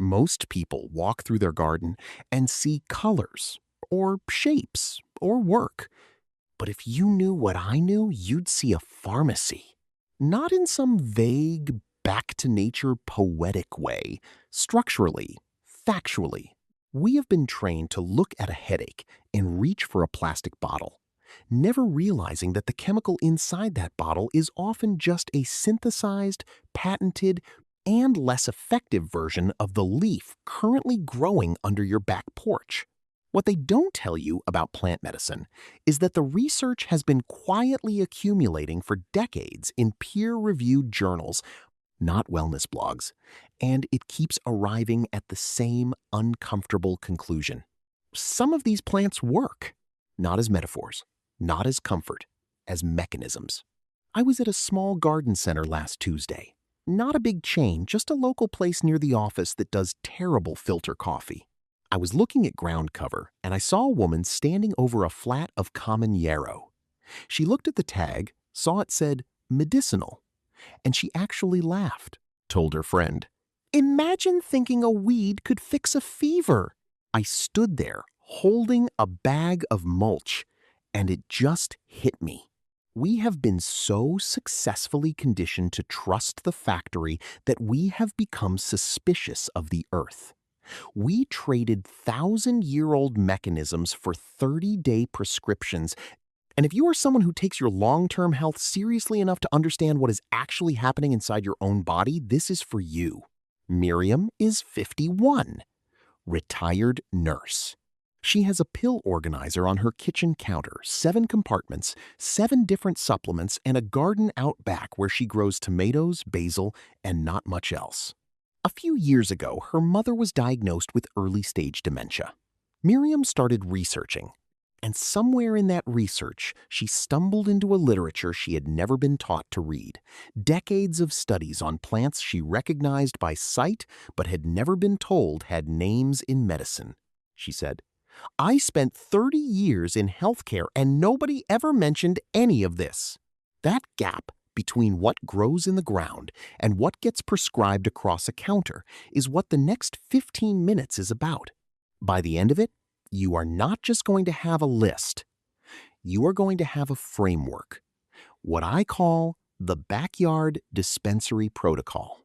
Most people walk through their garden and see colors or shapes or work. But if you knew what I knew, you'd see a pharmacy. Not in some vague, back to nature poetic way, structurally, factually. We have been trained to look at a headache and reach for a plastic bottle, never realizing that the chemical inside that bottle is often just a synthesized, patented, and less effective version of the leaf currently growing under your back porch. What they don't tell you about plant medicine is that the research has been quietly accumulating for decades in peer-reviewed journals, not wellness blogs, and it keeps arriving at the same uncomfortable conclusion. Some of these plants work, not as metaphors, not as comfort, as mechanisms. I was at a small garden center last Tuesday. Not a big chain, just a local place near the office that does terrible filter coffee. I was looking at ground cover and I saw a woman standing over a flat of common yarrow. She looked at the tag, saw it said medicinal, and she actually laughed, told her friend. Imagine thinking a weed could fix a fever. I stood there holding a bag of mulch and it just hit me. We have been so successfully conditioned to trust the factory that we have become suspicious of the earth. We traded thousand-year-old mechanisms for 30-day prescriptions. And if you are someone who takes your long-term health seriously enough to understand what is actually happening inside your own body, this is for you. Miriam is 51, retired nurse. She has a pill organizer on her kitchen counter, 7 compartments, 7 different supplements, and a garden out back where she grows tomatoes, basil, and not much else. A few years ago, her mother was diagnosed with early-stage dementia. Miriam started researching, and somewhere in that research, she stumbled into a literature she had never been taught to read. Decades of studies on plants she recognized by sight but had never been told had names in medicine. She said, I spent 30 years in healthcare and nobody ever mentioned any of this. That gap between what grows in the ground and what gets prescribed across a counter is what the next 15 minutes is about. By the end of it, you are not just going to have a list. You are going to have a framework, what I call the backyard dispensary protocol.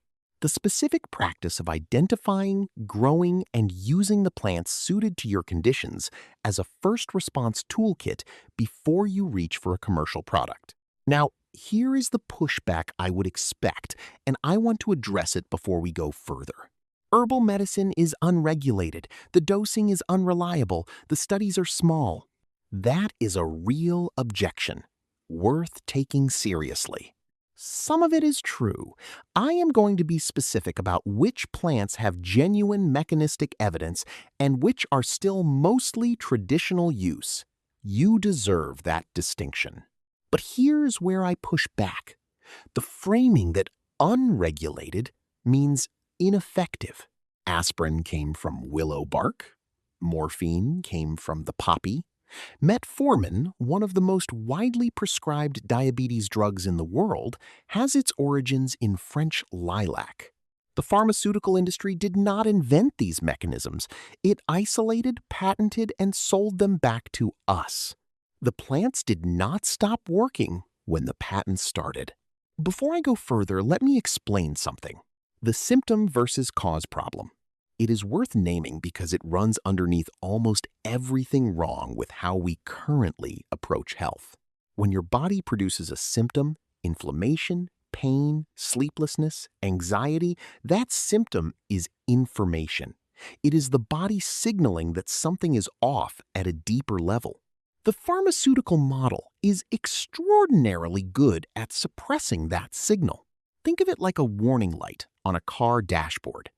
The specific practice of identifying, growing, and using the plants suited to your conditions as a first response toolkit before you reach for a commercial product. Now, here is the pushback I would expect, and I want to address it before we go further. Herbal medicine is unregulated, the dosing is unreliable, the studies are small. That is a real objection, worth taking seriously. Some of it is true. I am going to be specific about which plants have genuine mechanistic evidence and which are still mostly traditional use. You deserve that distinction. But here's where I push back. The framing that unregulated means ineffective. Aspirin came from willow bark. Morphine came from the poppy. Metformin, one of the most widely prescribed diabetes drugs in the world, has its origins in French lilac. The pharmaceutical industry did not invent these mechanisms. It isolated, patented, and sold them back to us. The plants did not stop working when the patents started. Before I go further, let me explain something. The symptom versus cause problem. It is worth naming because it runs underneath almost everything wrong with how we currently approach health. When your body produces a symptom, inflammation, pain, sleeplessness, anxiety, that symptom is information. It is the body signaling that something is off at a deeper level. The pharmaceutical model is extraordinarily good at suppressing that signal. Think of it like a warning light on a car dashboard.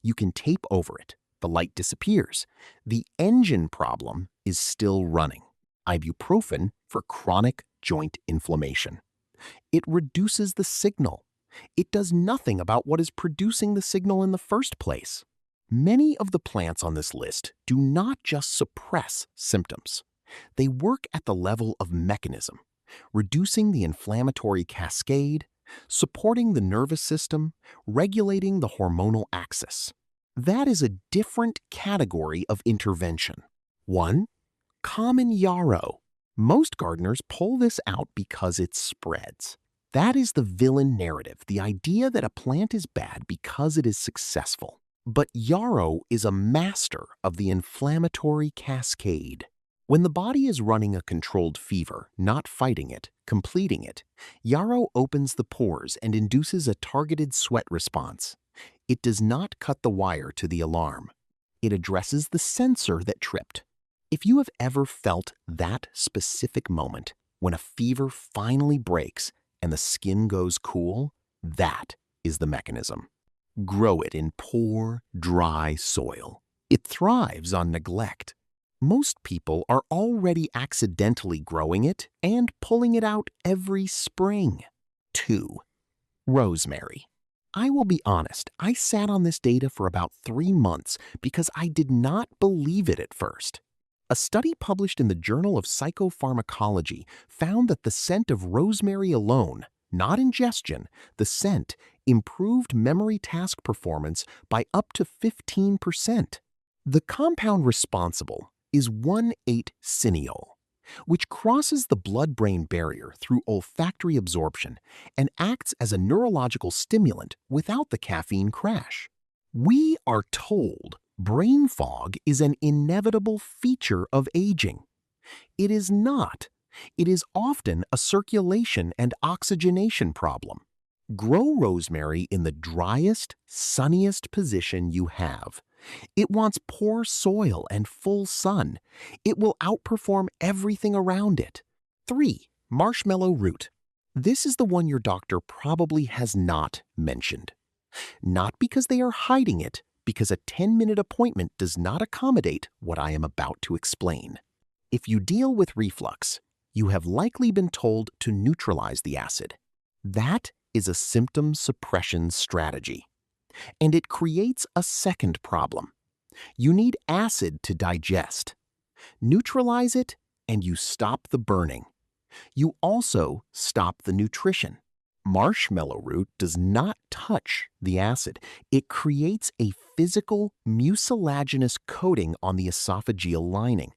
You can tape over it. The light disappears. The engine problem is still running. Ibuprofen for chronic joint inflammation. It reduces the signal. It does nothing about what is producing the signal in the first place. Many of the plants on this list do not just suppress symptoms. They work at the level of mechanism, reducing the inflammatory cascade, supporting the nervous system, regulating the hormonal axis. That is a different category of intervention. 1. Common yarrow. Most gardeners pull this out because it spreads. That is the villain narrative, the idea that a plant is bad because it is successful. But yarrow is a master of the inflammatory cascade. When the body is running a controlled fever, not fighting it, completing it, yarrow opens the pores and induces a targeted sweat response. It does not cut the wire to the alarm. It addresses the sensor that tripped. If you have ever felt that specific moment, when a fever finally breaks and the skin goes cool, that is the mechanism. Grow it in poor, dry soil. It thrives on neglect. Most people are already accidentally growing it and pulling it out every spring. 2. Rosemary. I will be honest, I sat on this data for about 3 months because I did not believe it at first. A study published in the Journal of Psychopharmacology found that the scent of rosemary alone, not ingestion, the scent improved memory task performance by up to 15%. The compound responsible is 1,8-cineol, which crosses the blood-brain barrier through olfactory absorption and acts as a neurological stimulant without the caffeine crash. We are told brain fog is an inevitable feature of aging. It is not. It is often a circulation and oxygenation problem. Grow rosemary in the driest, sunniest position you have. It wants poor soil and full sun. It will outperform everything around it. 3. Marshmallow root. This is the one your doctor probably has not mentioned. Not because they are hiding it, because a 10-minute appointment does not accommodate what I am about to explain. If you deal with reflux, you have likely been told to neutralize the acid. That is a symptom suppression strategy. And it creates a second problem. You need acid to digest. Neutralize it, and you stop the burning. You also stop the nutrition. Marshmallow root does not touch the acid. It creates a physical mucilaginous coating on the esophageal lining,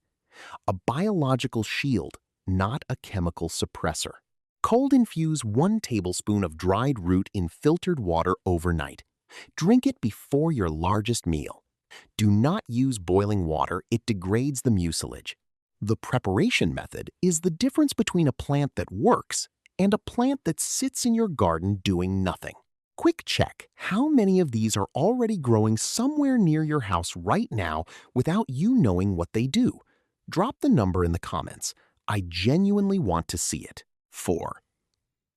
a biological shield, not a chemical suppressor. Cold infuse 1 tablespoon of dried root in filtered water overnight. Drink it before your largest meal. Do not use boiling water, it degrades the mucilage. The preparation method is the difference between a plant that works and a plant that sits in your garden doing nothing. Quick check how many of these are already growing somewhere near your house right now without you knowing what they do. Drop the number in the comments. I genuinely want to see it. 4.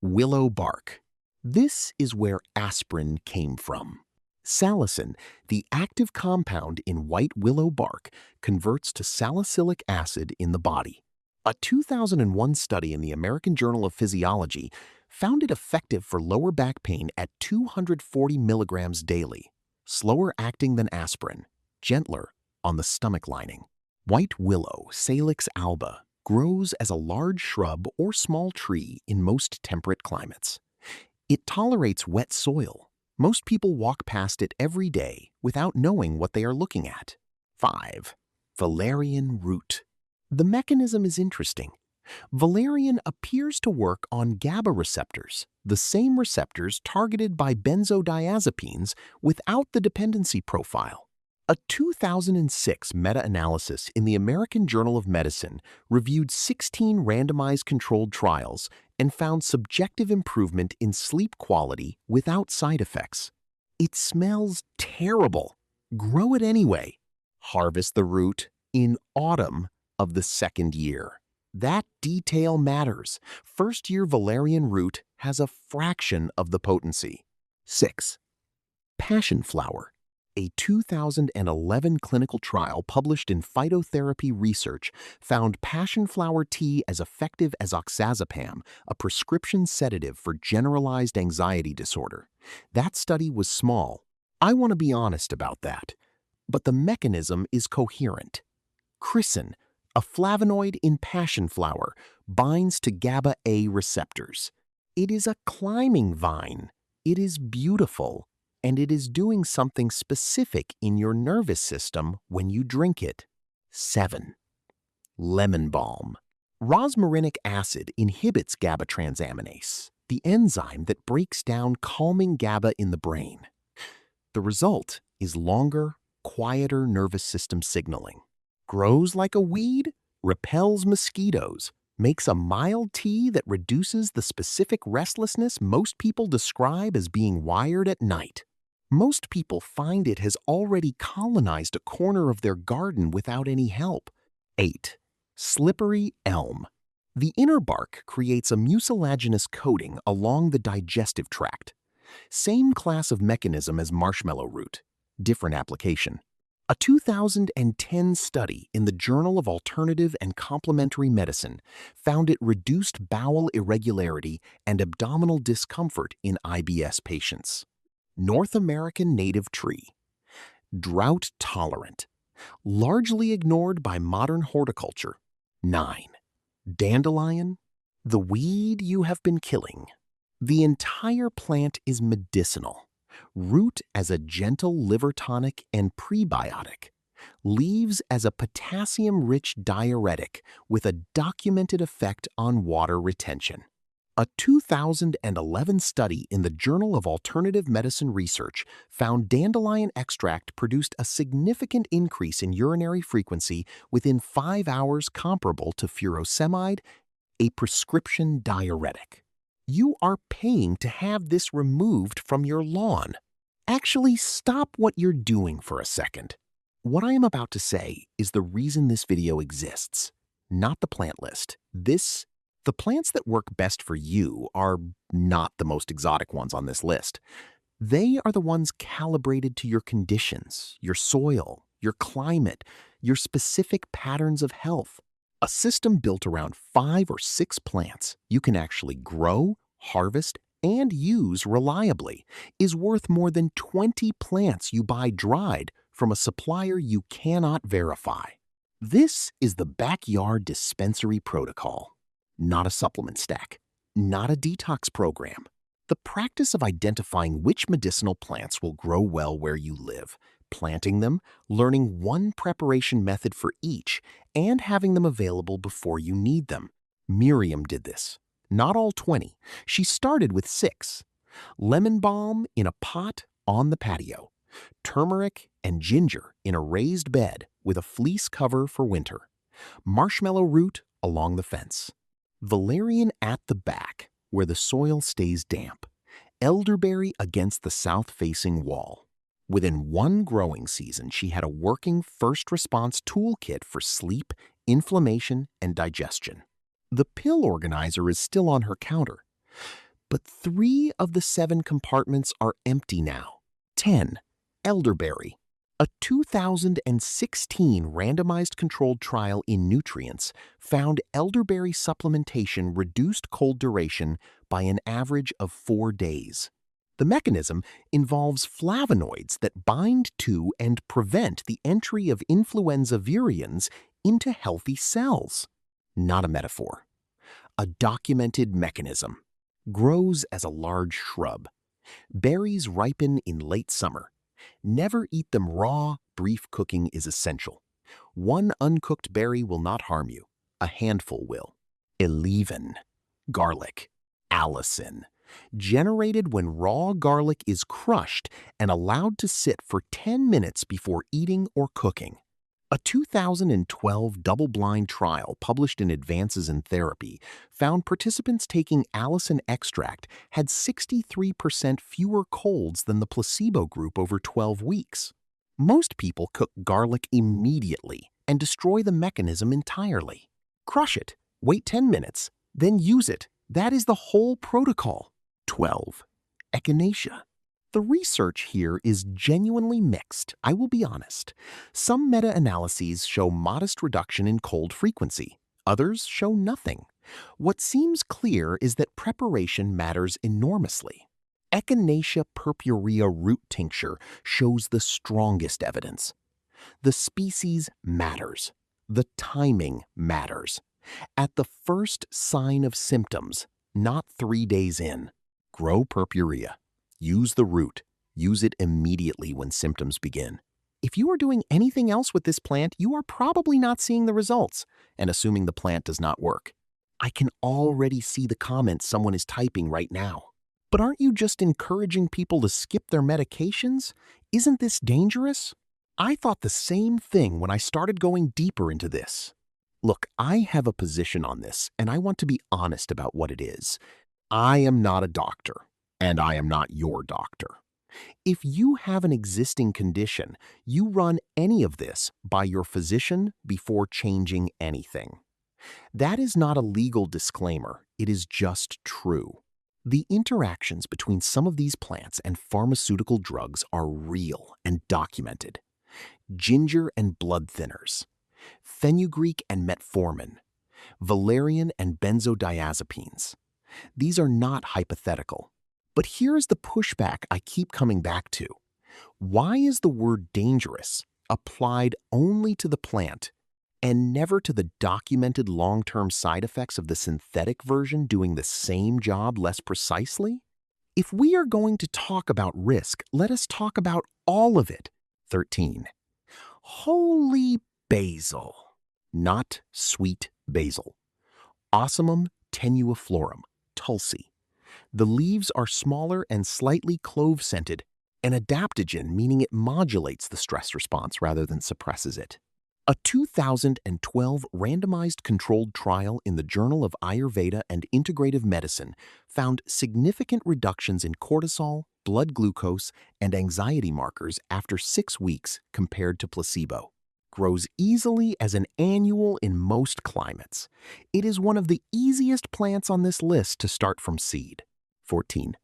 Willow bark. This is where aspirin came from. Salicin, the active compound in white willow bark, converts to salicylic acid in the body. A 2001 study in the American Journal of Physiology found it effective for lower back pain at 240 milligrams daily, slower acting than aspirin, gentler on the stomach lining. White willow, Salix alba, grows as a large shrub or small tree in most temperate climates. It tolerates wet soil. Most people walk past it every day without knowing what they are looking at. 5. Valerian root. The mechanism is interesting. Valerian appears to work on GABA receptors, the same receptors targeted by benzodiazepines without the dependency profile. A 2006 meta-analysis in the American Journal of Medicine reviewed 16 randomized controlled trials and found subjective improvement in sleep quality without side effects. It smells terrible. Grow it anyway. Harvest the root in autumn of the second year. That detail matters. First-year valerian root has a fraction of the potency. 6. Passion flower. A 2011 clinical trial published in Phytotherapy Research found passion flower tea as effective as oxazepam, a prescription sedative for generalized anxiety disorder. That study was small. I want to be honest about that. But the mechanism is coherent. Chrysin, a flavonoid in passion flower, binds to GABA A receptors. It is a climbing vine. It is beautiful. and it is doing something specific in your nervous system when you drink it. 7. Lemon balm. Rosmarinic acid inhibits GABA transaminase, the enzyme that breaks down calming GABA in the brain. The result is longer, quieter nervous system signaling. Grows like a weed, repels mosquitoes, makes a mild tea that reduces the specific restlessness most people describe as being wired at night. Most people find it has already colonized a corner of their garden without any help. 8. Slippery elm. The inner bark creates a mucilaginous coating along the digestive tract. Same class of mechanism as marshmallow root, different application. A 2010 study in the Journal of Alternative and Complementary Medicine found it reduced bowel irregularity and abdominal discomfort in IBS patients. North American native tree. Drought tolerant. Largely ignored by modern horticulture. 9. Dandelion. The weed you have been killing. The entire plant is medicinal. Root as a gentle liver tonic and prebiotic. Leaves as a potassium-rich diuretic with a documented effect on water retention. A 2011 study in the Journal of Alternative Medicine Research found dandelion extract produced a significant increase in urinary frequency within 5 hours comparable to furosemide, a prescription diuretic. You are paying to have this removed from your lawn. Actually, stop what you're doing for a second. What I am about to say is the reason this video exists, not the plant list. The plants that work best for you are not the most exotic ones on this list. They are the ones calibrated to your conditions, your soil, your climate, your specific patterns of health. A system built around 5 or 6 plants you can actually grow, harvest, and use reliably is worth more than 20 plants you buy dried from a supplier you cannot verify. This is the Backyard Dispensary Protocol. Not a supplement stack, not a detox program. The practice of identifying which medicinal plants will grow well where you live, planting them, learning one preparation method for each, and having them available before you need them. Miriam did this. Not all 20. She started with 6. Lemon balm in a pot on the patio. Turmeric and ginger in a raised bed with a fleece cover for winter. Marshmallow root along the fence. Valerian at the back, where the soil stays damp. Elderberry against the south-facing wall. Within 1 growing season, she had a working first response toolkit for sleep, inflammation, and digestion. The pill organizer is still on her counter, but 3 of the 7 compartments are empty now. 10. Elderberry. A 2016 randomized controlled trial in nutrients found elderberry supplementation reduced cold duration by an average of 4 days. The mechanism involves flavonoids that bind to and prevent the entry of influenza virions into healthy cells. Not a metaphor. A documented mechanism. Grows as a large shrub. Berries ripen in late summer. Never eat them raw, brief cooking is essential. 1 uncooked berry will not harm you. A handful will. 11. Garlic. Allicin. Generated when raw garlic is crushed and allowed to sit for 10 minutes before eating or cooking. A 2012 double-blind trial published in Advances in Therapy found participants taking allicin extract had 63% fewer colds than the placebo group over 12 weeks. Most people cook garlic immediately and destroy the mechanism entirely. Crush it, wait 10 minutes, then use it. That is the whole protocol. 12. Echinacea. The research here is genuinely mixed, I will be honest. Some meta-analyses show modest reduction in cold frequency. Others show nothing. What seems clear is that preparation matters enormously. Echinacea purpurea root tincture shows the strongest evidence. The species matters. The timing matters. At the first sign of symptoms, not 3 days in. Grow purpurea. Use the root. Use it immediately when symptoms begin. If you are doing anything else with this plant, you are probably not seeing the results and assuming the plant does not work. I can already see the comments someone is typing right now. But aren't you just encouraging people to skip their medications? Isn't this dangerous? I thought the same thing when I started going deeper into this. Look, I have a position on this, and I want to be honest about what it is. I am not a doctor, and I am not your doctor. If you have an existing condition, you run any of this by your physician before changing anything. That is not a legal disclaimer, it is just true. The interactions between some of these plants and pharmaceutical drugs are real and documented. Ginger and blood thinners, fenugreek and metformin, valerian and benzodiazepines. These are not hypothetical. But here's the pushback I keep coming back to. Why is the word dangerous applied only to the plant and never to the documented long-term side effects of the synthetic version doing the same job less precisely? If we are going to talk about risk, let us talk about all of it. 13. Holy basil, not sweet basil. Ocimum tenuiflorum, Tulsi. The leaves are smaller and slightly clove-scented, an adaptogen meaning it modulates the stress response rather than suppresses it. A 2012 randomized controlled trial in the Journal of Ayurveda and Integrative Medicine found significant reductions in cortisol, blood glucose, and anxiety markers after 6 weeks compared to placebo. Grows easily as an annual in most climates. It is one of the easiest plants on this list to start from seed. 14.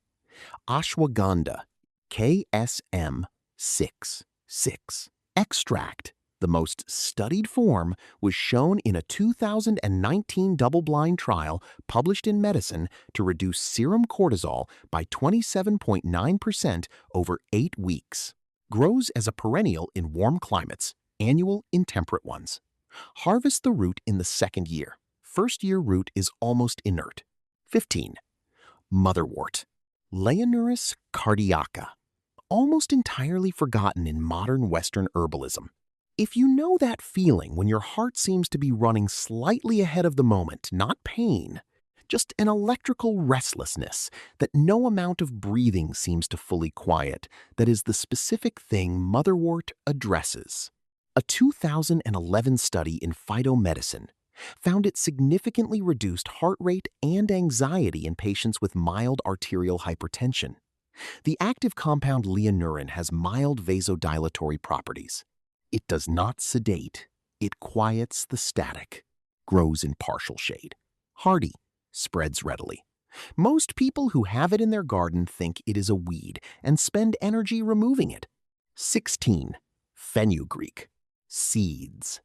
Ashwagandha, KSM-6,6. Extract, the most studied form, was shown in a 2019 double-blind trial published in Medicine to reduce serum cortisol by 27.9% over 8 weeks. Grows as a perennial in warm climates, annual in temperate ones. Harvest the root in the second year. First-year root is almost inert. 15. Motherwort, Leonuris cardiaca, almost entirely forgotten in modern Western herbalism. If you know that feeling when your heart seems to be running slightly ahead of the moment, not pain, just an electrical restlessness that no amount of breathing seems to fully quiet, that is the specific thing motherwort addresses. A 2011 study in phytomedicine found it significantly reduced heart rate and anxiety in patients with mild arterial hypertension. The active compound leonurin has mild vasodilatory properties. It does not sedate, it quiets the static. Grows in partial shade. Hardy, spreads readily. Most people who have it in their garden think it is a weed and spend energy removing it. 16. Fenugreek, seeds.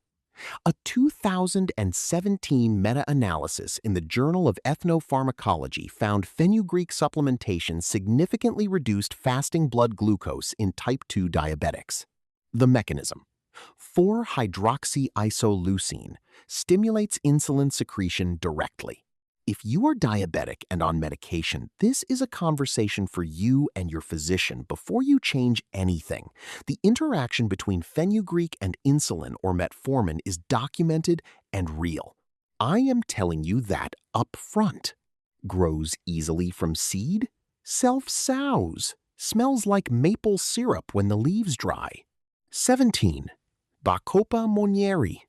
A 2017 meta-analysis in the Journal of Ethnopharmacology found fenugreek supplementation significantly reduced fasting blood glucose in type 2 diabetics. The mechanism: 4-hydroxyisoleucine stimulates insulin secretion directly. If you are diabetic and on medication, this is a conversation for you and your physician before you change anything. The interaction between fenugreek and insulin or metformin is documented and real. I am telling you that up front. Grows easily from seed? Self-sows. Smells like maple syrup when the leaves dry. 17. Bacopa monnieri.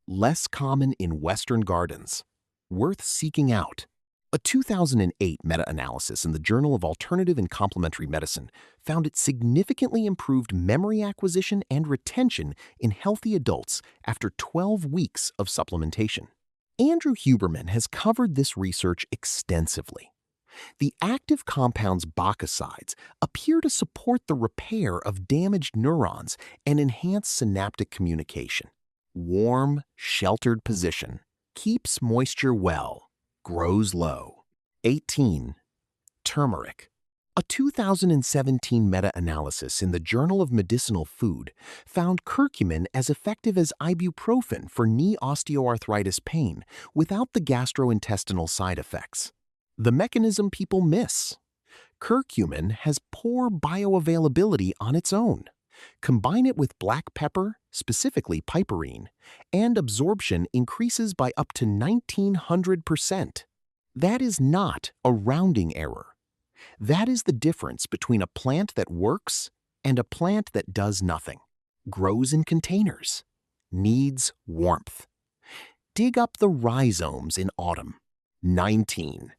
Less common in Western gardens. Worth seeking out. A 2008 meta-analysis in the Journal of Alternative and Complementary Medicine found it significantly improved memory acquisition and retention in healthy adults after 12 weeks of supplementation. Andrew Huberman has covered this research extensively. The active compounds bacosides appear to support the repair of damaged neurons and enhance synaptic communication. Warm, sheltered position. Keeps moisture well. Grows low. 18. Turmeric. A 2017 meta-analysis in the Journal of Medicinal Food found curcumin as effective as ibuprofen for knee osteoarthritis pain without the gastrointestinal side effects. The mechanism people miss. Curcumin has poor bioavailability on its own. Combine it with black pepper, specifically piperine, and absorption increases by up to 1900%. That is not a rounding error. That is the difference between a plant that works and a plant that does nothing. Grows in containers. Needs warmth. Dig up the rhizomes in autumn. 19.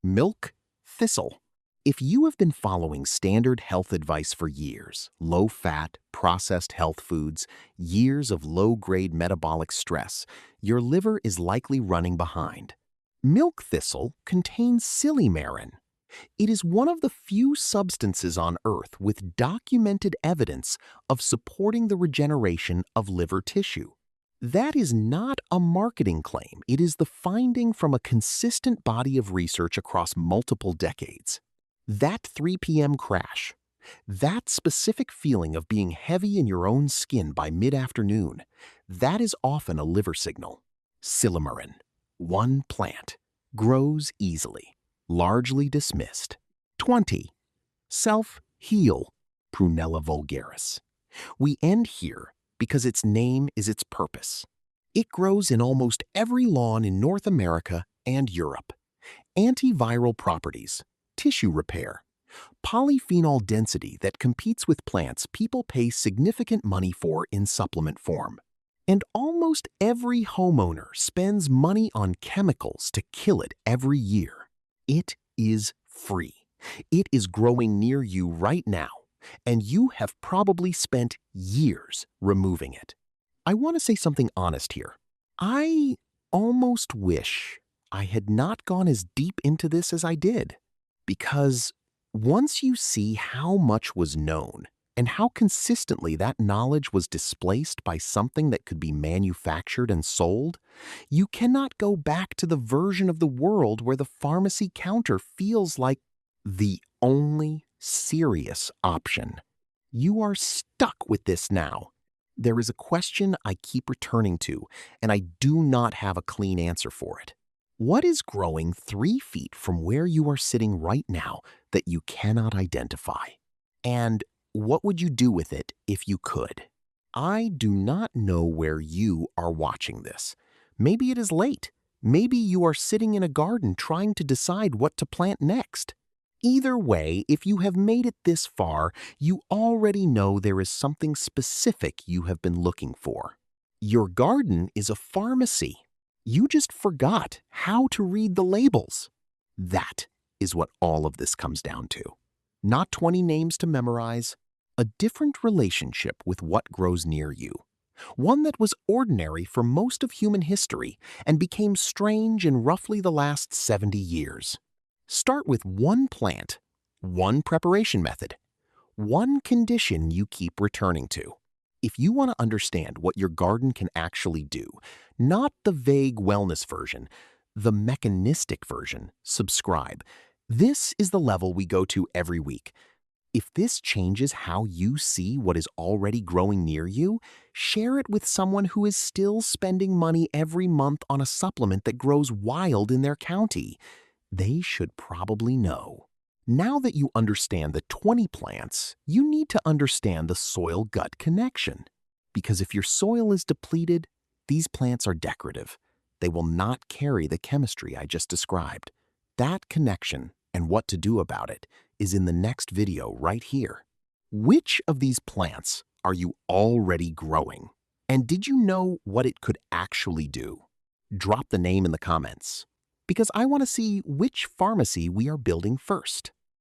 Milk thistle. If you have been following standard health advice for years, low-fat, processed health foods, years of low-grade metabolic stress, your liver is likely running behind. Milk thistle contains silymarin. It is one of the few substances on Earth with documented evidence of supporting the regeneration of liver tissue. That is not a marketing claim. It is the finding from a consistent body of research across multiple decades. That 3 p.m. crash, that specific feeling of being heavy in your own skin by mid-afternoon, that is often a liver signal. Silymarin, one plant, grows easily, largely dismissed. 20. Self-heal, Prunella vulgaris. We end here because its name is its purpose. It grows in almost every lawn in North America and Europe. Antiviral properties, tissue repair, polyphenol density that competes with plants people pay significant money for in supplement form. And almost every homeowner spends money on chemicals to kill it every year. It is free. It is growing near you right now, and you have probably spent years removing it. I want to say something honest here. I almost wish I had not gone as deep into this as I did. Because once you see how much was known and how consistently that knowledge was displaced by something that could be manufactured and sold, you cannot go back to the version of the world where the pharmacy counter feels like the only serious option. You are stuck with this now. There is a question I keep returning to, and I do not have a clean answer for it. What is growing 3 feet from where you are sitting right now that you cannot identify? And what would you do with it if you could? I do not know where you are watching this. Maybe it is late. Maybe you are sitting in a garden trying to decide what to plant next. Either way, if you have made it this far, you already know there is something specific you have been looking for. Your garden is a pharmacy. You just forgot how to read the labels. That is what all of this comes down to. Not 20 names to memorize, a different relationship with what grows near you. One that was ordinary for most of human history and became strange in roughly the last 70 years. Start with one plant, one preparation method, one condition you keep returning to. If you want to understand what your garden can actually do, not the vague wellness version, the mechanistic version, subscribe. This is the level we go to every week. If this changes how you see what is already growing near you, share it with someone who is still spending money every month on a supplement that grows wild in their county. They should probably know. Now that you understand the 20 plants, you need to understand the soil-gut connection. Because if your soil is depleted, these plants are decorative. They will not carry the chemistry I just described. That connection and what to do about it is in the next video right here. Which of these plants are you already growing? And did you know what it could actually do? Drop the name in the comments, because I want to see which pharmacy we are building first.